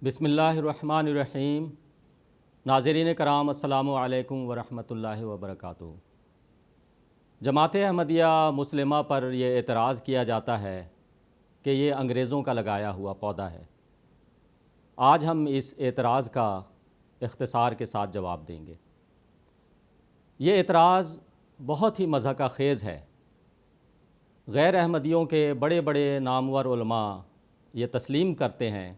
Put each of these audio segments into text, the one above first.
بسم اللہ الرحمن الرحیم۔ ناظرین کرام السلام علیکم ورحمۃ اللہ وبرکاتہ۔ جماعت احمدیہ مسلمہ پر یہ اعتراض کیا جاتا ہے کہ یہ انگریزوں کا لگایا ہوا پودا ہے۔ آج ہم اس اعتراض کا اختصار کے ساتھ جواب دیں گے۔ یہ اعتراض بہت ہی مضحکہ خیز ہے۔ غیر احمدیوں کے بڑے بڑے نامور علماء یہ تسلیم کرتے ہیں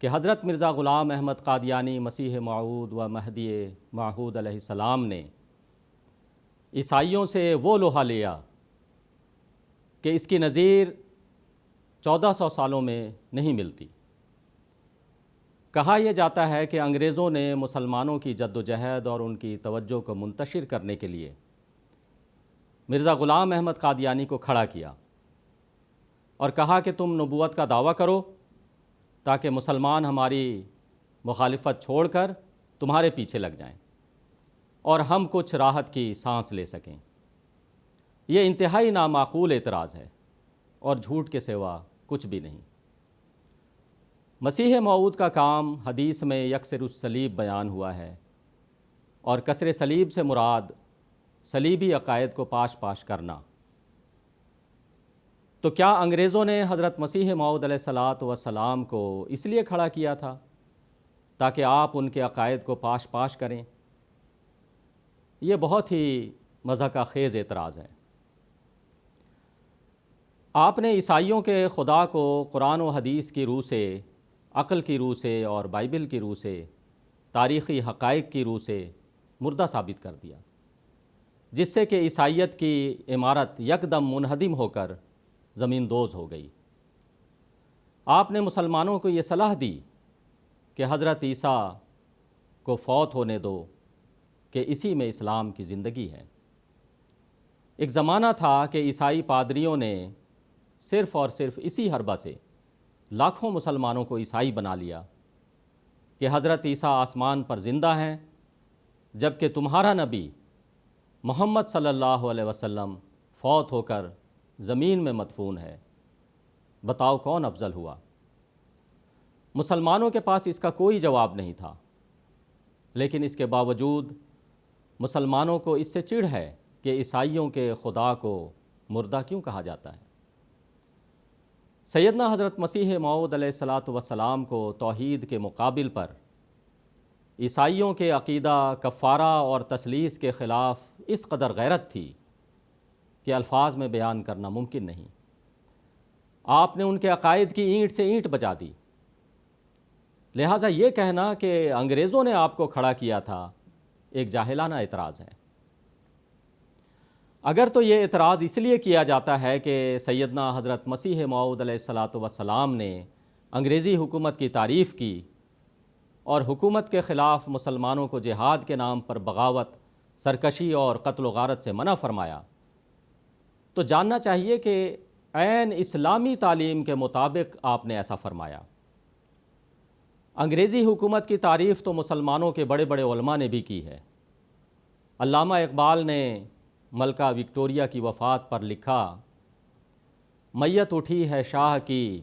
کہ حضرت مرزا غلام احمد قادیانی مسیح موعود و مہدی موعود علیہ السلام نے عیسائیوں سے وہ لوہا لیا کہ اس کی نظیر 1400 سالوں میں نہیں ملتی۔ کہا یہ جاتا ہے کہ انگریزوں نے مسلمانوں کی جد و جہد اور ان کی توجہ کو منتشر کرنے کے لیے مرزا غلام احمد قادیانی کو کھڑا کیا اور کہا کہ تم نبوت کا دعویٰ کرو تاکہ مسلمان ہماری مخالفت چھوڑ کر تمہارے پیچھے لگ جائیں اور ہم کچھ راحت کی سانس لے سکیں۔ یہ انتہائی نامعقول اعتراض ہے اور جھوٹ کے سوا کچھ بھی نہیں۔ مسیح موعود کا کام حدیث میں یکسر الصلیب بیان ہوا ہے، اور کسر صلیب سے مراد صلیبی عقائد کو پاش پاش کرنا۔ تو کیا انگریزوں نے حضرت مسیح موعود علیہ السلام کو اس لیے کھڑا کیا تھا تاکہ آپ ان کے عقائد کو پاش پاش کریں؟ یہ بہت ہی مضحکہ خیز اعتراض ہے۔ آپ نے عیسائیوں کے خدا کو قرآن و حدیث کی روح سے، عقل کی روح سے اور بائبل کی روح سے، تاریخی حقائق کی روح سے مردہ ثابت کر دیا، جس سے کہ عیسائیت کی عمارت یکدم منہدم ہو کر زمین دوز ہو گئی۔ آپ نے مسلمانوں کو یہ صلاح دی کہ حضرت عیسیٰ کو فوت ہونے دو، کہ اسی میں اسلام کی زندگی ہے۔ ایک زمانہ تھا کہ عیسائی پادریوں نے صرف اور صرف اسی حربہ سے لاکھوں مسلمانوں کو عیسائی بنا لیا کہ حضرت عیسیٰ آسمان پر زندہ ہیں، جبکہ تمہارا نبی محمد صلی اللہ علیہ وسلم فوت ہو کر زمین میں مدفون ہے۔ بتاؤ کون افضل ہوا؟ مسلمانوں کے پاس اس کا کوئی جواب نہیں تھا، لیکن اس کے باوجود مسلمانوں کو اس سے چڑ ہے کہ عیسائیوں کے خدا کو مردہ کیوں کہا جاتا ہے۔ سیدنا حضرت مسیح موعود علیہ السلام کو توحید کے مقابل پر عیسائیوں کے عقیدہ کفارہ اور تثلیث کے خلاف اس قدر غیرت تھی کہ الفاظ میں بیان کرنا ممکن نہیں۔ آپ نے ان کے عقائد کی اینٹ سے اینٹ بجا دی، لہٰذا یہ کہنا کہ انگریزوں نے آپ کو کھڑا کیا تھا ایک جاہلانہ اعتراض ہے۔ اگر تو یہ اعتراض اس لیے کیا جاتا ہے کہ سیدنا حضرت مسیح موعود علیہ السلام نے انگریزی حکومت کی تعریف کی اور حکومت کے خلاف مسلمانوں کو جہاد کے نام پر بغاوت، سرکشی اور قتل و غارت سے منع فرمایا، تو جاننا چاہیے کہ عین اسلامی تعلیم کے مطابق آپ نے ایسا فرمایا۔ انگریزی حکومت کی تعریف تو مسلمانوں کے بڑے بڑے علماء نے بھی کی ہے۔ علامہ اقبال نے ملکہ وکٹوریہ کی وفات پر لکھا، میت اٹھی ہے شاہ کی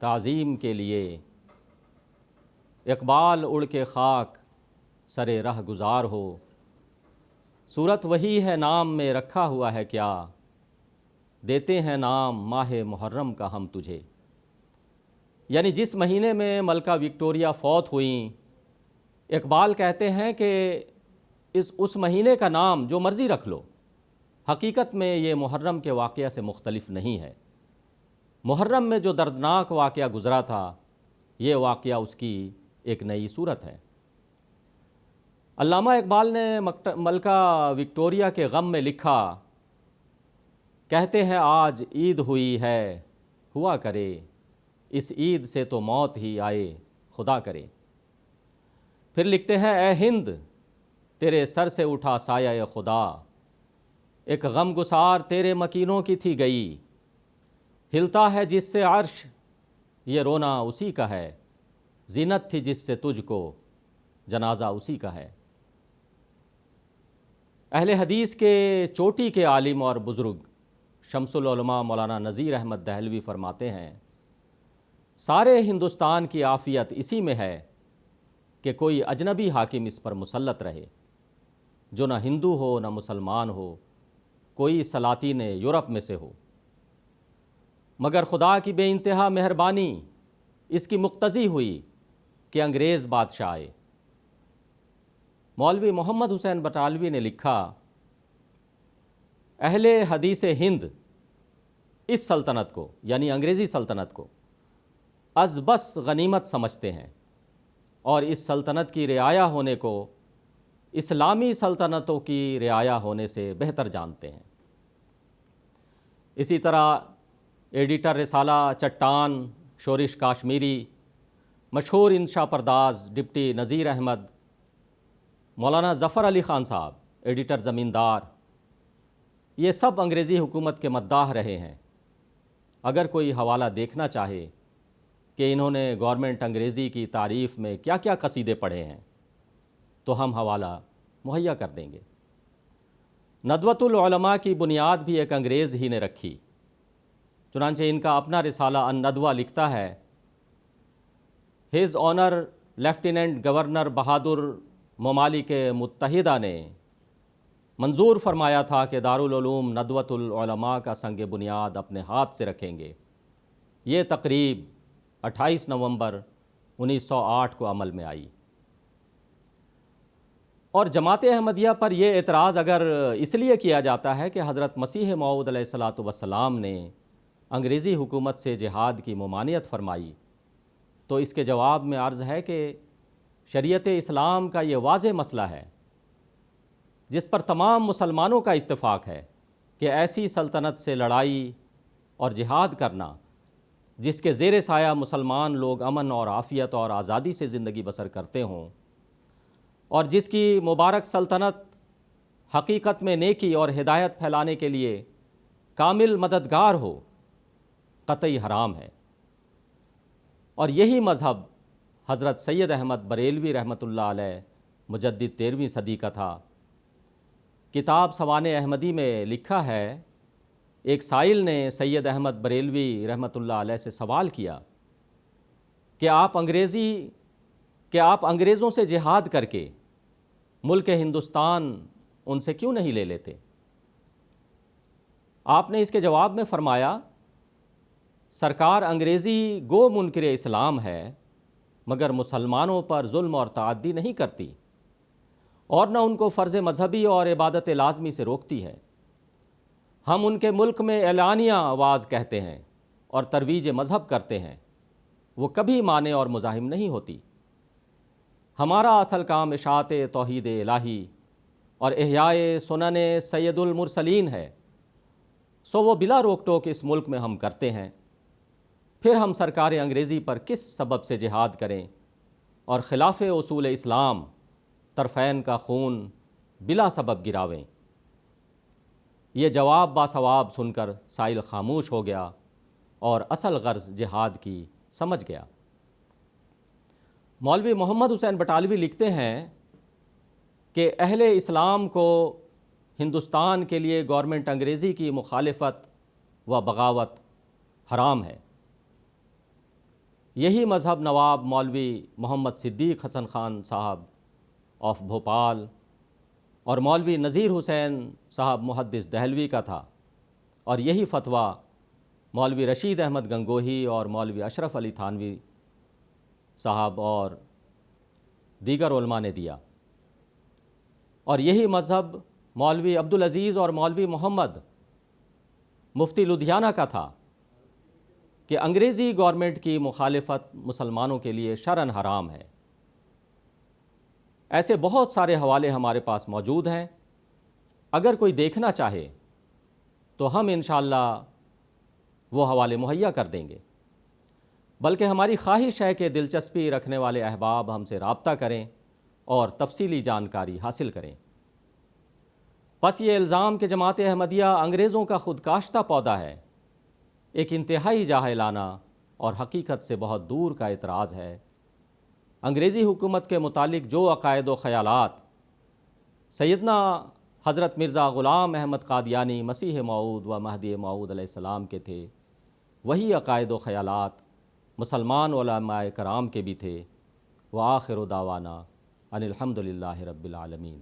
تعظیم کے لیے، اقبال اڑ کے خاک سرے رہ گزار ہو، صورت وہی ہے نام میں رکھا ہوا ہے کیا، دیتے ہیں نام ماہ محرم کا ہم تجھے۔ یعنی جس مہینے میں ملکہ وکٹوریہ فوت ہوئیں، اقبال کہتے ہیں کہ اس مہینے کا نام جو مرضی رکھ لو، حقیقت میں یہ محرم کے واقعہ سے مختلف نہیں ہے۔ محرم میں جو دردناک واقعہ گزرا تھا، یہ واقعہ اس کی ایک نئی صورت ہے۔ علامہ اقبال نے ملکہ وکٹوریہ کے غم میں لکھا، کہتے ہیں آج عید ہوئی ہے، ہوا کرے اس عید سے تو موت ہی آئے خدا کرے۔ پھر لکھتے ہیں اے ہند تیرے سر سے اٹھا سایہ خدا، ایک غم گسار تیرے مکینوں کی تھی گئی، ہلتا ہے جس سے عرش یہ رونا اسی کا ہے، زینت تھی جس سے تجھ کو جنازہ اسی کا ہے۔ اہل حدیث کے چوٹی کے عالم اور بزرگ شمس العلماء مولانا نذیر احمد دہلوی فرماتے ہیں، سارے ہندوستان کی عافیت اسی میں ہے کہ کوئی اجنبی حاکم اس پر مسلط رہے، جو نہ ہندو ہو نہ مسلمان ہو، کوئی سلاطین یورپ میں سے ہو۔ مگر خدا کی بے انتہا مہربانی اس کی مقتضی ہوئی کہ انگریز بادشاہ آئے۔ مولوی محمد حسین بٹالوی نے لکھا، اہل حدیث ہند اس سلطنت کو یعنی انگریزی سلطنت کو از بس غنیمت سمجھتے ہیں، اور اس سلطنت کی رعایا ہونے کو اسلامی سلطنتوں کی رعایا ہونے سے بہتر جانتے ہیں۔ اسی طرح ایڈیٹر رسالہ چٹان شورش کاشمیری، مشہور انشا پرداز ڈپٹی نذیر احمد، مولانا ظفر علی خان صاحب ایڈیٹر زمیندار، یہ سب انگریزی حکومت کے مداح رہے ہیں۔ اگر کوئی حوالہ دیکھنا چاہے کہ انہوں نے گورنمنٹ انگریزی کی تعریف میں کیا کیا قصیدے پڑھے ہیں تو ہم حوالہ مہیا کر دیں گے۔ ندوۃ العلماء کی بنیاد بھی ایک انگریز ہی نے رکھی، چنانچہ ان کا اپنا رسالہ الندوہ لکھتا ہے، ہز آنر لیفٹیننٹ گورنر بہادر ممالک متحدہ نے منظور فرمایا تھا کہ دارالعلوم ندوۃ العلماء کا سنگ بنیاد اپنے ہاتھ سے رکھیں گے۔ یہ تقریب 28 نومبر 1908 کو عمل میں آئی۔ اور جماعت احمدیہ پر یہ اعتراض اگر اس لیے کیا جاتا ہے کہ حضرت مسیح موعود علیہ الصلاۃ والسلام نے انگریزی حکومت سے جہاد کی ممانعت فرمائی، تو اس کے جواب میں عرض ہے کہ شریعت اسلام کا یہ واضح مسئلہ ہے جس پر تمام مسلمانوں کا اتفاق ہے کہ ایسی سلطنت سے لڑائی اور جہاد کرنا جس کے زیر سایہ مسلمان لوگ امن اور عافیت اور آزادی سے زندگی بسر کرتے ہوں، اور جس کی مبارک سلطنت حقیقت میں نیکی اور ہدایت پھیلانے کے لیے کامل مددگار ہو، قطعی حرام ہے۔ اور یہی مذہب حضرت سید احمد بریلوی رحمۃ اللہ علیہ مجدد 13ویں صدی کا تھا۔ کتاب سوانح احمدی میں لکھا ہے، ایک سائل نے سید احمد بریلوی رحمۃ اللہ علیہ سے سوال کیا کہ آپ انگریزوں سے جہاد کر کے ملک ہندوستان ان سے کیوں نہیں لے لیتے؟ آپ نے اس کے جواب میں فرمایا، سرکار انگریزی گو منکر اسلام ہے مگر مسلمانوں پر ظلم اور تعدی نہیں کرتی، اور نہ ان کو فرض مذہبی اور عبادت لازمی سے روکتی ہے۔ ہم ان کے ملک میں اعلانیہ آواز کہتے ہیں اور ترویج مذہب کرتے ہیں، وہ کبھی مانع اور مزاحم نہیں ہوتی۔ ہمارا اصل کام اشاعت توحید الہی اور احیاء سنن سید المرسلین ہے، سو وہ بلا روک ٹوک اس ملک میں ہم کرتے ہیں۔ پھر ہم سرکار انگریزی پر کس سبب سے جہاد کریں اور خلاف اصول اسلام طرفین کا خون بلا سبب گراویں؟ یہ جواب باثواب سن کر سائل خاموش ہو گیا اور اصل غرض جہاد کی سمجھ گیا۔ مولوی محمد حسین بٹالوی لکھتے ہیں کہ اہل اسلام کو ہندوستان کے لیے گورنمنٹ انگریزی کی مخالفت و بغاوت حرام ہے۔ یہی مذہب نواب مولوی محمد صدیق حسن خان صاحب آف بھوپال اور مولوی نذیر حسین صاحب محدث دہلوی کا تھا، اور یہی فتویٰ مولوی رشید احمد گنگوہی اور مولوی اشرف علی تھانوی صاحب اور دیگر علماء نے دیا، اور یہی مذہب مولوی عبدالعزیز اور مولوی محمد مفتی لدھیانہ کا تھا کہ انگریزی گورنمنٹ کی مخالفت مسلمانوں کے لیے شرعاً حرام ہے۔ ایسے بہت سارے حوالے ہمارے پاس موجود ہیں، اگر کوئی دیکھنا چاہے تو ہم انشاءاللہ وہ حوالے مہیا کر دیں گے، بلکہ ہماری خواہش ہے کہ دلچسپی رکھنے والے احباب ہم سے رابطہ کریں اور تفصیلی جانکاری حاصل کریں۔ پس یہ الزام کہ جماعت احمدیہ انگریزوں کا خود کاشتہ پودا ہے ایک انتہائی جاہلانہ اور حقیقت سے بہت دور کا اعتراض ہے۔ انگریزی حکومت کے متعلق جو عقائد و خیالات سیدنا حضرت مرزا غلام احمد قادیانی مسیح موعود و مہدی موعود علیہ السلام کے تھے، وہی عقائد و خیالات مسلمان علماء کرام کے بھی تھے۔ وآخر دعوانا ان الحمد للہ رب العالمین۔